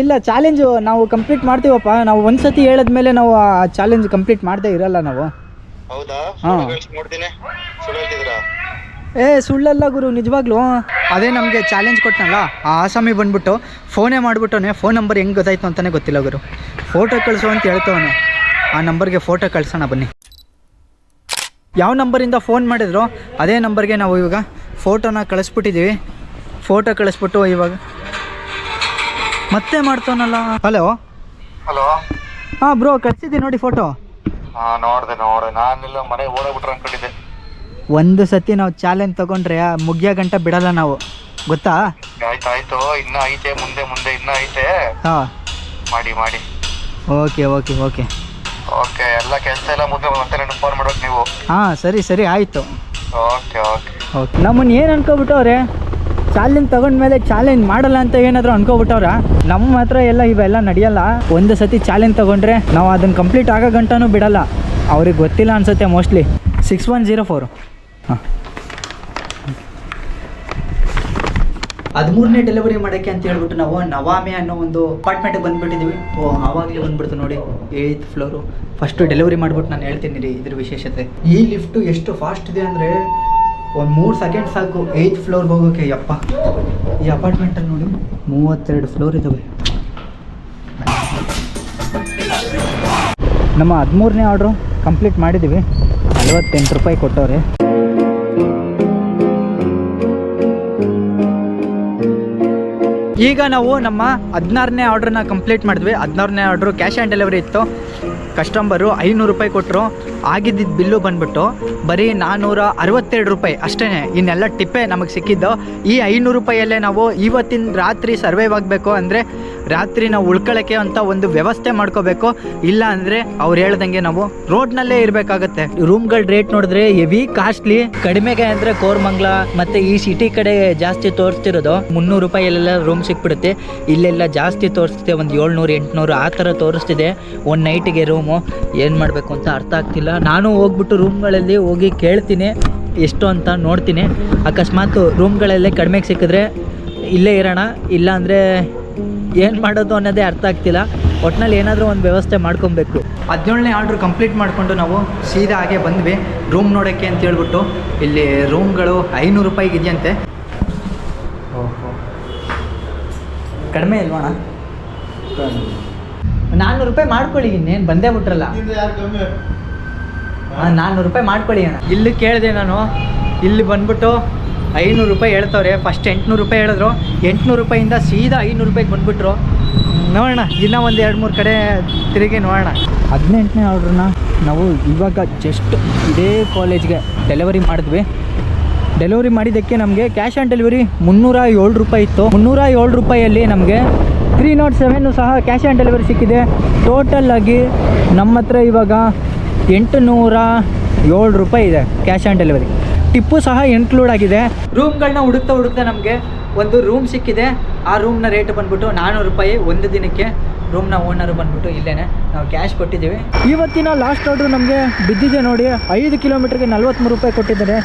ಇಲ್ಲ ಚಾಲೆಂಜು ನಾವು ಕಂಪ್ಲೀಟ್ ಮಾಡ್ತೀವಪ್ಪ. ನಾವು ಒಂದ್ಸತಿ ಹೇಳಿದ್ಮೇಲೆ ನಾವು ಆ ಚಾಲೆಂಜ್ ಕಂಪ್ಲೀಟ್ ಮಾಡದೇ ಇರಲ್ಲ ನಾವು. ಹೌದಾ? ಹಾಂ. ನೋಡ್ತೀನಿ. ಸುಳ್ಳು ಹೇಳ್ತಿದ್ದೀರಾ? ಸುಳ್ಳಲ್ಲ ಗುರು, ನಿಜವಾಗ್ಲೂ. ಅದೇ ನಮಗೆ ಚಾಲೆಂಜ್ ಕೊಟ್ಟನಲ್ಲ ಆ ಆಸಾಮಿ ಬಂದ್ಬಿಟ್ಟು ಫೋನೇ ಮಾಡಿಬಿಟ್ಟವನೆ. ಫೋನ್ ನಂಬರ್ ಹೆಂಗೆ ಗೊತ್ತಾಯ್ತು ಅಂತಲೇ ಗೊತ್ತಿಲ್ಲ ಗುರು. ಫೋಟೋ ಕಳಿಸು ಅಂತ ಹೇಳ್ತವನೆ. ಆ ನಂಬರ್ಗೆ ಫೋಟೋ ಕಳ್ಸೋಣ ಬನ್ನಿ. ಯಾವ ನಂಬರಿಂದ ಫೋನ್ ಮಾಡಿದ್ರು ಅದೇ ನಂಬರ್ಗೆ ನಾವು ಇವಾಗ ಫೋಟೋನ ಕಳಿಸ್ಬಿಟ್ಟಿದ್ದೀವಿ. ಫೋಟೋ ಕಳಿಸ್ಬಿಟ್ಟು ಇವಾಗ ಮತ್ತೆ ಮಾಡ್ತವನಲ್ಲ. Hello hello. ಹಾಂ ಬ್ರೋ, ಕಳಿಸಿದ್ದೀನಿ ನೋಡಿ ಫೋಟೋ. ಹಾಂ, ನೋಡಿದೆ. ನಾನೆಲ್ಲ ಮನೆಗೆ ಓಡೋಗ್ಬಿಟ್ರೆ ಅನ್ಕೊಂಡಿದ್ದೆ. ಒಂದು ಸತಿ ನಾವು ಚಾಲೆಂಜ್ ತೊಗೊಂಡ್ರೆ ಮುಗಿಯೋ ಗಂಟೆ ಬಿಡಲ್ಲ ನಾವು, ಗೊತ್ತಾ? ಆಯ್ತು. ಇನ್ನ ಐತೆ, ಮುಂದೆ ಇನ್ನ ಐತೆ. ಹಾಂ, ಮಾಡಿ. ಓಕೆ. ಎಲ್ಲ ಕೆಲಸ ಎಲ್ಲ ಮುಗಿದ ಮತ್ತೆ ನನಗೆ ಫೋನ್ ಮಾಡೋಕೆ ನೀವು. ಹಾಂ, ಸರಿ ಆಯಿತು. ಓಕೆ. ನಮ್ಮನ್ನು ಏನು ಅನ್ಕೋಬಿಟ್ಟವ್ರೆ? ಚಾಲೆಂಜ್ ತೊಗೊಂಡ್ಮೇಲೆ ಚಾಲೆಂಜ್ ಮಾಡಲ್ಲ ಅಂತ ಏನಾದರೂ ಅನ್ಕೋಬಿಟ್ಟವ್ರ? ನಮ್ಮ ಹತ್ರ ಎಲ್ಲ ಇವೆಲ್ಲ ನಡೆಯಲ್ಲ. ಒಂದು ಸತಿ ಚಾಲೆಂಜ್ ತೊಗೊಂಡ್ರೆ ನಾವು ಅದನ್ನು ಕಂಪ್ಲೀಟ್ ಆಗೋ ಗಂಟನೂ ಬಿಡಲ್ಲ. ಅವ್ರಿಗೆ ಗೊತ್ತಿಲ್ಲ ಅನಿಸುತ್ತೆ ಮೋಸ್ಟ್ಲಿ. 6104. ಹಾಂ, 13ನೇ ಡೆಲಿವರಿ ಮಾಡೋಕ್ಕೆ ಅಂತ ಹೇಳ್ಬಿಟ್ಟು ನಾವು ನವಾಮೆ ಅನ್ನೋ ಒಂದು ಅಪಾರ್ಟ್ಮೆಂಟಿಗೆ ಬಂದುಬಿಟ್ಟಿದ್ದೀವಿ. ಓ, ಆವಾಗಲೇ ಬಂದುಬಿಡ್ತು ನೋಡಿ, 8th ಫ್ಲೋರು. ಫಸ್ಟು ಡೆಲಿವರಿ ಮಾಡಿಬಿಟ್ಟು ನಾನು ಹೇಳ್ತೀನಿ ರೀ ಇದ್ರ ವಿಶೇಷತೆ. ಈ ಲಿಫ್ಟು ಎಷ್ಟು ಫಾಸ್ಟ್ ಇದೆ ಅಂದರೆ ಒಂದು 3 ಸೆಕೆಂಡ್ ಸಾಕು 8th ಫ್ಲೋರ್ಗೆ ಹೋಗೋಕ್ಕೆ. ಯಪ್ಪ, ಈ ಅಪಾರ್ಟ್ಮೆಂಟಲ್ಲಿ ನೋಡಿ 32 ಫ್ಲೋರ್ ಇದ್ದಾವೆ. ನಮ್ಮ 13ನೇ ಆರ್ಡ್ರು ಕಂಪ್ಲೀಟ್ ಮಾಡಿದ್ದೀವಿ. 48 ರೂಪಾಯಿ ಕೊಟ್ಟವ್ರೆ. ಈಗ ನಾವು ನಮ್ಮ 16ನೇ ಆರ್ಡ್ರನ್ನ ಕಂಪ್ಲೀಟ್ ಮಾಡಿದ್ವಿ. 16ನೇ ಆರ್ಡ್ರು ಕ್ಯಾಶ್ ಆನ್ ಡೆಲಿವರಿ ಇತ್ತು. ಕಸ್ಟಮರು 500 ರೂಪಾಯಿ ಕೊಟ್ಟರು. ಆಗಿದ್ದಿದ್ದು ಬಿಲ್ಲು ಬಂದ್ಬಿಟ್ಟು ಬರೀ 462 ರೂಪಾಯಿ ಅಷ್ಟೇ. ಇನ್ನೆಲ್ಲ ಟಿಪ್ಪೇ ನಮಗೆ ಸಿಕ್ಕಿದ್ದು. ಈ 500 ರೂಪಾಯಲ್ಲೇ ನಾವು ಇವತ್ತಿನ ರಾತ್ರಿ ಸರ್ವೈವ್ ಆಗಬೇಕು. ಅಂದರೆ ರಾತ್ರಿ ನಾವು ಉಳ್ಕೊಳ್ಳೋಕ್ಕೆ ಅಂತ ಒಂದು ವ್ಯವಸ್ಥೆ ಮಾಡ್ಕೋಬೇಕು. ಇಲ್ಲ ಅಂದರೆ ಅವ್ರು ಹೇಳ್ದಂಗೆ ನಾವು ರೋಡ್ನಲ್ಲೇ ಇರಬೇಕಾಗತ್ತೆ. ರೂಮ್ಗಳ ರೇಟ್ ನೋಡಿದ್ರೆ ಹೆವಿ ಕಾಸ್ಟ್ಲಿ. ಕಡಿಮೆಗೆ ಅಂದರೆ ಕೋರಮಂಗಲ ಮತ್ತು ಈ ಸಿಟಿ ಕಡೆ ಜಾಸ್ತಿ ತೋರಿಸ್ತಿರೋದು. 300 ರೂಪಾಯಲ್ಲೆಲ್ಲ ರೂಮ್ ಸಿಕ್ಬಿಡುತ್ತೆ. ಇಲ್ಲೆಲ್ಲ ಜಾಸ್ತಿ ತೋರಿಸ್ತಿದೆ, ಒಂದು 700-800 ಆ ಥರ ತೋರಿಸ್ತಿದೆ ಒಂದು ನೈಟಿಗೆ ರೂಮು. ಏನು ಮಾಡಬೇಕು ಅಂತ ಅರ್ಥ ಆಗ್ತಿಲ್ಲ. ನಾನು ಹೋಗ್ಬಿಟ್ಟು ರೂಮ್ಗಳಲ್ಲಿ ಹೋಗಿ ಕೇಳ್ತೀನಿ ಎಷ್ಟು ಅಂತ ನೋಡ್ತೀನಿ. ಅಕಸ್ಮಾತ್ ರೂಮ್ಗಳಲ್ಲೇ ಕಡಿಮೆಗೆ ಸಿಕ್ಕಿದ್ರೆ ಇಲ್ಲೇ ಇರೋಣ, ಇಲ್ಲ ಅಂದರೆ ಏನು ಮಾಡೋದು ಅನ್ನೋದೇ ಅರ್ಥ ಆಗ್ತಿಲ್ಲ. ಒಟ್ಟಿನಲ್ಲಿ ಏನಾದರೂ ಒಂದು ವ್ಯವಸ್ಥೆ ಮಾಡ್ಕೊಬೇಕು. 17ನೇ ಆರ್ಡ್ರ್ ಕಂಪ್ಲೀಟ್ ಮಾಡಿಕೊಂಡು ನಾವು ಸೀದಾ ಹಾಗೆ ಬಂದ್ವಿ ರೂಮ್ ನೋಡೋಕ್ಕೆ ಅಂತ ಹೇಳ್ಬಿಟ್ಟು. ಇಲ್ಲಿ ರೂಮ್ಗಳು 500 ರೂಪಾಯಿಗೆ ಇದೆಯಂತೆ. ಓಹೋ, ಕಡಿಮೆ ಇಲ್ವಣ? 400 ರೂಪಾಯಿ ಮಾಡ್ಕೊಳ್ಳಿ, ಇನ್ನೇನು ಬಂದೇ ಬಿಟ್ರಲ್ಲ. ₹400 ಮಾಡ್ಕೊಳ್ಳಿ ಅಣ್ಣ. ಇಲ್ಲಿ ಕೇಳಿದೆ ನಾನು, ಇಲ್ಲಿ ಬಂದ್ಬಿಟ್ಟು ₹500 ಹೇಳ್ತವ್ರೆ. ಫಸ್ಟ್ ₹800 ಹೇಳಿದ್ರು, ₹800 ಸೀದಾ ₹500 ಬಂದ್ಬಿಟ್ರು. ನೋಡೋಣ, ಇನ್ನೂ ಒಂದು 2-3 ಕಡೆ ತಿರುಗಿ ನೋಡೋಣ. 18ನೇ ಆರ್ಡ್ರನ್ನ ನಾವು ಇವಾಗ ಜಸ್ಟ್ ಇದೇ ಕಾಲೇಜ್ಗೆ ಡೆಲಿವರಿ ಮಾಡಿದ್ವಿ. ಡೆಲಿವರಿ ಮಾಡಿದ್ದಕ್ಕೆ ನಮಗೆ ಕ್ಯಾಶ್ ಆನ್ ಡೆಲಿವರಿ ₹307 ಇತ್ತು. ₹307 ನಮಗೆ 307 ಸಹ ಕ್ಯಾಶ್ ಆನ್ ಡೆಲಿವರಿ ಸಿಕ್ಕಿದೆ. ಟೋಟಲ್ಲಾಗಿ ನಮ್ಮ ಹತ್ರ ಇವಾಗ ₹807 ಇದೆ ಕ್ಯಾಶ್ ಆನ್ ಡೆಲಿವರಿ. ಟಿಪ್ಪು ಸಹ ಇನ್ಕ್ಲೂಡ್ ಆಗಿದೆ. ರೂಮ್ಗಳನ್ನ ಹುಡುಕ್ತಾ ನಮಗೆ ಒಂದು ರೂಮ್ ಸಿಕ್ಕಿದೆ. ಆ ರೂಮ್ನ ರೇಟ್ ಬಂದ್ಬಿಟ್ಟು ₹400 ಒಂದು ದಿನಕ್ಕೆ. ರೂಮ್ನ ಓನರು ಬಂದ್ಬಿಟ್ಟು ಇಲ್ಲೇನೆ, ನಾವು ಕ್ಯಾಶ್ ಕೊಟ್ಟಿದ್ದೀವಿ. ಇವತ್ತಿನ ಲಾಸ್ಟ್ ಆರ್ಡ್ರು ನಮಗೆ ಬಿದ್ದಿದೆ ನೋಡಿ, 5 ಕಿಲೋಮೀಟ್ರಿಗೆ ₹43 ಕೊಟ್ಟಿದ್ದಾರೆ.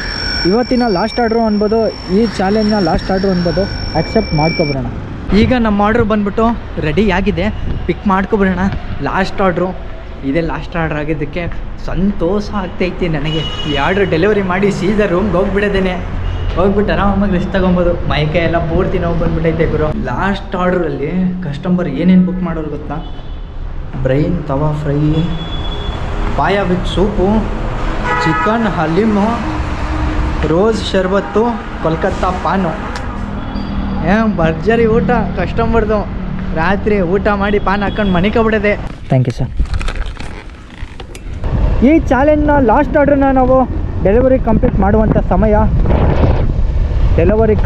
ಇವತ್ತಿನ ಲಾಸ್ಟ್ ಆರ್ಡ್ರು ಅನ್ಬೋದು, ಈ ಚಾಲೆಂಜ್ನ ಲಾಸ್ಟ್ ಆರ್ಡ್ರು ಅನ್ಬೋದು. ಆಕ್ಸೆಪ್ಟ್ ಮಾಡ್ಕೊಬರೋಣ. ಈಗ ನಮ್ಮ ಆರ್ಡ್ರ್ ಬಂದ್ಬಿಟ್ಟು ರೆಡಿ ಆಗಿದೆ, ಪಿಕ್ ಮಾಡ್ಕೊಬರೋಣ. ಲಾಸ್ಟ್ ಆರ್ಡ್ರು ಇದೇ ಲಾಸ್ಟ್ ಆರ್ಡ್ರ್ ಆಗಿದ್ದಕ್ಕೆ ಸಂತೋಷ ಆಗ್ತೈತಿ ನನಗೆ. ಈ ಆರ್ಡ್ರ್ ಡೆಲಿವರಿ ಮಾಡಿ ಸೀದಾ ರೂಮ್ಗೆ ಹೋಗ್ಬಿಡೋದೇನೆ, ಹೋಗ್ಬಿಟ್ಟು ಆರಾಮಾಗಿ ರೆಸ್ಟ್ ತೊಗೊಬೋದು. ಮೈಕೈ ಎಲ್ಲ ಪೂರ್ತಿ ನೋವು ಬಂದ್ಬಿಟ್ಟೈತೆ ಗುರು. ಲಾಸ್ಟ್ ಆರ್ಡ್ರಲ್ಲಿ ಕಸ್ಟಮರ್ ಏನೇನು ಬುಕ್ ಮಾಡೋರು ಗೊತ್ತಾ? Brain tawa fry, paya with soup, chicken haleem, rose sharbat, Kolkata paan. ಭರ್ಜರಿ ಊಟ ಕಸ್ಟಮರ್ದು. ರಾತ್ರಿ ಊಟ ಮಾಡಿ ಪಾನ್ ಹಾಕೊಂಡು ಮನಿಕೊಬಿಡೋದೆ. Thank you sir. ಈ ಚಾಲೆಂಜ್ನ ಲಾಸ್ಟ್ ಆರ್ಡ್ರನ್ನ ನಾವು ಡೆಲಿವರಿ ಕಂಪ್ಲೀಟ್ ಮಾಡುವಂಥ ಸಮಯ. ಡೆಲಿವರಿ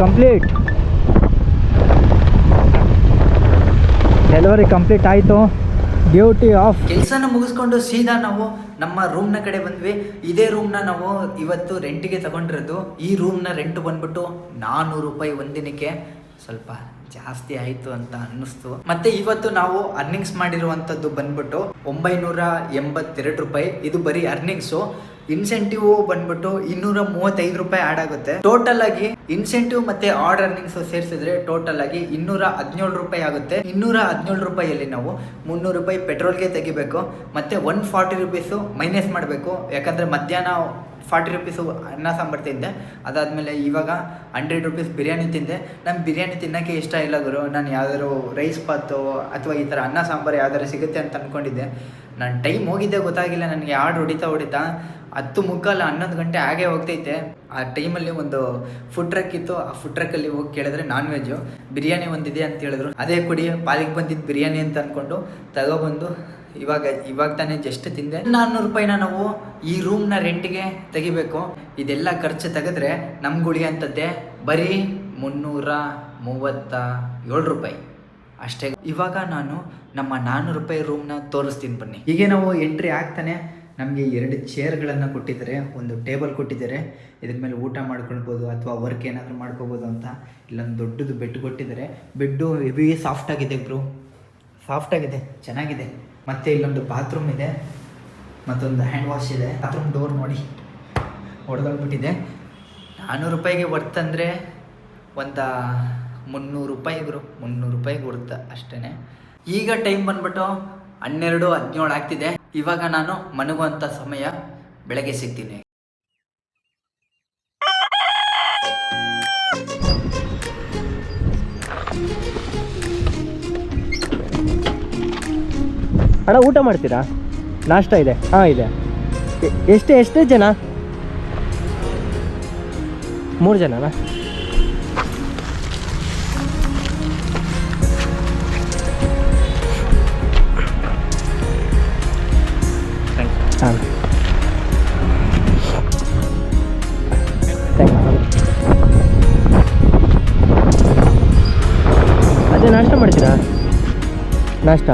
ಕಂಪ್ಲೀಟ್ ಆಯಿತು. Duty of. ಕೆಲಸನ ಮುಗಿಸ್ಕೊಂಡು ಸೀದಾ ನಾವು ನಮ್ಮ ರೂಮ್ನ ಕಡೆ ಬಂದ್ವಿ. ಇದೇ ರೂಮ್ನ ನಾವು ಇವತ್ತು ರೆಂಟಿಗೆ ತಗೊಂಡಿರೋದು. ಈ ರೂಮ್ನ ರೆಂಟ್ ಬಂದ್ಬಿಟ್ಟು ₹400 ಒಂದಿನಕ್ಕೆ. ಸ್ವಲ್ಪ ಜಾಸ್ತಿ ಆಯಿತು ಅಂತ ಅನ್ನಿಸ್ತು. ಮತ್ತು ಇವತ್ತು ನಾವು ಅರ್ನಿಂಗ್ಸ್ ಮಾಡಿರುವಂಥದ್ದು ಬಂದ್ಬಿಟ್ಟು ₹982. ಇದು ಬರೀ ಅರ್ನಿಂಗ್ಸು. ಇನ್ಸೆಂಟಿವ್ ಬಂದ್ಬಿಟ್ಟು ₹235 ಆ್ಯಡ್ ಆಗುತ್ತೆ. ಟೋಟಲ್ ಆಗಿ ಇನ್ಸೆಂಟಿವ್ ಮತ್ತೆ ಆರ್ಡರ್ ಅರ್ನಿಂಗ್ಸ್ ಸೇರಿಸಿದ್ರೆ ಟೋಟಲ್ ಆಗಿ ₹217 ಆಗುತ್ತೆ. ₹217 ನಾವು ₹300 ಪೆಟ್ರೋಲ್ಗೆ ತೆಗಿಬೇಕು, ಮತ್ತೆ ₹140 ಮೈನಸ್ ಮಾಡಬೇಕು. ಯಾಕಂದ್ರೆ ಮಧ್ಯಾಹ್ನ ₹40 ಅನ್ನ ಸಾಂಬಾರು ತಿಂದೆ. ಅದಾದಮೇಲೆ ಇವಾಗ ₹100 ಬಿರಿಯಾನಿ ತಿಂದೆ. ನಂಗೆ ಬಿರಿಯಾನಿ ತಿನ್ನೋಕ್ಕೆ ಇಷ್ಟ ಇಲ್ಲ ಗುರು. ನಾನು ಯಾವ್ದಾದ್ರು ರೈಸ್ ಬಾತು ಅಥವಾ ಈ ಥರ ಅನ್ನ ಸಾಂಬಾರು ಯಾವ್ದಾರು ಸಿಗುತ್ತೆ ಅಂತ ಅಂದ್ಕೊಂಡಿದ್ದೆ. ನಾನು ಟೈಮ್ ಹೋಗಿದ್ದೆ ಗೊತ್ತಾಗಿಲ್ಲ ನನಗೆ. ಆರ್ಡ್ರ್ ಹೊಡಿತಾ 10:45 11 ಗಂಟೆ ಆಗೇ ಹೋಗ್ತೈತೆ. ಆ ಟೈಮಲ್ಲಿ ಒಂದು ಫುಡ್ ಟ್ರಕ್ ಇತ್ತು. ಆ ಫುಡ್ ಟ್ರಕ್ಕಲ್ಲಿ ಹೋಗಿ ಕೇಳಿದ್ರೆ ನಾನ್ ವೆಜ್ಜು ಬಿರಿಯಾನಿ ಒಂದಿದೆ ಅಂತ ಹೇಳಿದ್ರು. ಅದೇ ಕೊಡಿ, ಪಾಲಿಗೆ ಬಂದಿದ್ದು ಬಿರಿಯಾನಿ ಅಂತ ಅಂದ್ಕೊಂಡು ತಗೊಬಂದು ಇವಾಗ ತಾನೇ ಜಸ್ಟ್ ತಿಂದೆ. ₹400 ನಾವು ಈ ರೂಮ್ನ ರೆಂಟಿಗೆ ತೆಗಿಬೇಕು. ಇದೆಲ್ಲ ಖರ್ಚು ತೆಗೆದ್ರೆ ನಮ್ಗೆ ಉಳಿಯಂಥದ್ದೇ ಬರೀ ₹337 ಅಷ್ಟೇ. ಇವಾಗ ನಾನು ನಮ್ಮ ₹400 ರೂಮ್ನ ತೋರಿಸ್ತೀನಿ ಬನ್ನಿ. ಹೀಗೆ ನಾವು ಎಂಟ್ರಿ ಆಗ್ತಾನೆ ನಮಗೆ 2 ಚೇರ್ಗಳನ್ನು ಕೊಟ್ಟಿದ್ದಾರೆ, ಒಂದು ಟೇಬಲ್ ಕೊಟ್ಟಿದ್ದಾರೆ. ಇದ್ರ ಮೇಲೆ ಊಟ ಮಾಡ್ಕೊಳ್ಬೋದು ಅಥವಾ ವರ್ಕ್ ಏನಾದರೂ ಮಾಡ್ಕೋಬೋದು ಅಂತ. ಇಲ್ಲೊಂದು ದೊಡ್ಡದು ಬೆಡ್ ಕೊಟ್ಟಿದ್ದಾರೆ. ಬೆಡ್ಡು ಹೆವಿ ಸಾಫ್ಟಾಗಿದೆ ಬ್ರೋ, ಸಾಫ್ಟಾಗಿದೆ, ಚೆನ್ನಾಗಿದೆ. ಮತ್ತು ಇಲ್ಲೊಂದು ಬಾತ್ರೂಮ್ ಇದೆ, ಮತ್ತೊಂದು ಹ್ಯಾಂಡ್ ವಾಶ್ ಇದೆ. ಬಾತ್ರೂಮ್ ಡೋರ್ ನೋಡಿ ಹೊಡೆದೋಗ್ಬಿಟ್ಟಿದೆ. ₹400 ವರ್ತ್ ಅಂದರೆ ಒಂದು ₹300 ಗುರು, ₹300 ವರ್ತ್ ಅಷ್ಟೇ. ಈಗ ಟೈಮ್ ಬಂದ್ಬಿಟ್ಟು 12:17 ಆಗ್ತಿದೆ. ಇವಾಗ ನಾನು ಮನಗುವಂಥ ಸಮಯ. ಬೆಳಗ್ಗೆ ಸಿಗ್ತೀನಿ. ಅಣ್ಣ ಊಟ ಮಾಡ್ತೀರಾ? ನಾಷ್ಟ ಇದೆ. ಹಾಂ ಇದೆ. ಎಷ್ಟು ಜನ? 3 ಜನನಾ? ಹಾಂ ಅದೇ ನಾಷ್ಟ ಮಾಡ್ತೀರಾ? ನಾಷ್ಟ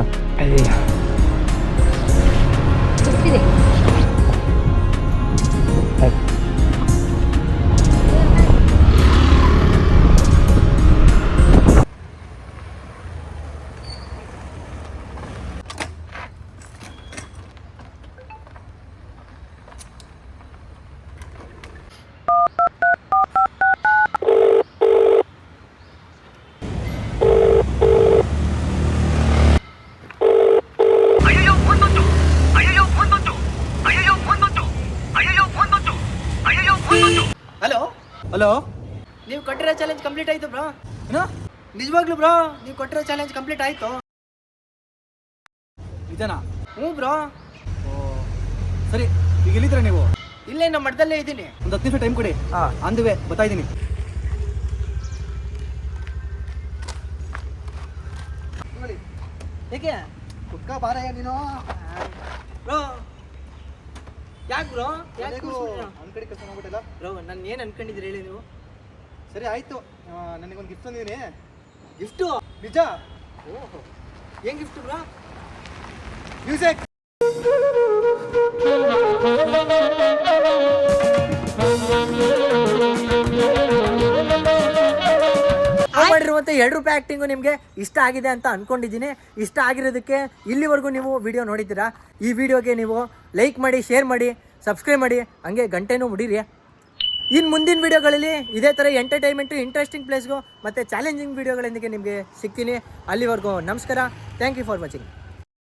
ಹಲೋ, ನೀವು ಕೊಟ್ಟಿರೋ ಚಾಲೆಂಜ್ ಕಂಪ್ಲೀಟ್ ಆಯಿತು ಬ್ರೋ. ಏನೋ ನಿಜವಾಗ್ಲೂ ಬ್ರೋ, ನೀವು ಕೊಟ್ಟಿರೋ ಚಾಲೆಂಜ್ ಕಂಪ್ಲೀಟ್ ಆಯಿತು. ಇದನಾ? ಹ್ಞೂ ಬ್ರೋ. ಸರಿ, ಈಗ ಎಲ್ಲಿದ್ದೀರಾ ನೀವು? ಇಲ್ಲೇ ನಮ್ಮ ಮಠದಲ್ಲೇ ಇದ್ದೀನಿ. ಒಂದು 10 ನಿಮಿಷ ಟೈಮ್ ಕೊಡಿ. ಹಾಂ, ಅಂದುವೆ ಬರ್ತಾ ಇದ್ದೀನಿ. ಹೇಗೆ ಕುತ್ಕ ಬಾರಯ್ಯ ನೀನು. ಬ್ರೋ? ಯಾಕೆ ಬ್ರೋ? ಯಾಕೆ ನನ್ನ ಕಡೆ ಕೆಲಸ ಮಾಡ್ಬಿಟ್ಟಿಲ್ಲ ಬ್ರೋ? ನಾನು ಏನು ಅನ್ಕೊಂಡಿದ್ದೀರಿ ಹೇಳಿ ನೀವು? ಸರಿ ಆಯ್ತು, ನನಗೊಂದು ಗಿಫ್ಟ್ ತಂದಿದ್ದೀನಿ. ಗಿಫ್ಟು? ನಿಜ? ಓಹೋ, ಏನು ಗಿಫ್ಟು ಬ್ರೋ? ಮ್ಯೂಸಿಕ್. ಮಾಡಿರುವಂಥ 2 ರೂಪಾಯಿ ಆ್ಯಕ್ಟಿಂಗು ನಿಮಗೆ ಇಷ್ಟ ಆಗಿದೆ ಅಂತ ಅಂದ್ಕೊಂಡಿದ್ದೀನಿ. ಇಷ್ಟ ಆಗಿರೋದಕ್ಕೆ ಇಲ್ಲಿವರೆಗೂ ನೀವು ವಿಡಿಯೋ ನೋಡಿದ್ದೀರಾ. ಈ ವಿಡಿಯೋಗೆ ನೀವು ಲೈಕ್ ಮಾಡಿ, ಶೇರ್ ಮಾಡಿ, ಸಬ್ಸ್ಕ್ರೈಬ್ ಮಾಡಿ, ಹಂಗೆ ಗಂಟೆನೂ ಮುಡೀರಿ. ಇನ್ನು ಮುಂದಿನ ವೀಡಿಯೋಗಳಲ್ಲಿ ಇದೇ ಥರ ಎಂಟರ್ಟೈನ್ಮೆಂಟು, ಇಂಟ್ರೆಸ್ಟಿಂಗ್ ಪ್ಲೇಸ್ಗೂ ಮತ್ತು ಚಾಲೆಂಜಿಂಗ್ ವೀಡಿಯೋಗಳೊಂದಿಗೆ ನಿಮಗೆ ಸಿಗ್ತೀನಿ. ಅಲ್ಲಿವರೆಗೂ ನಮಸ್ಕಾರ. Thank you for watching.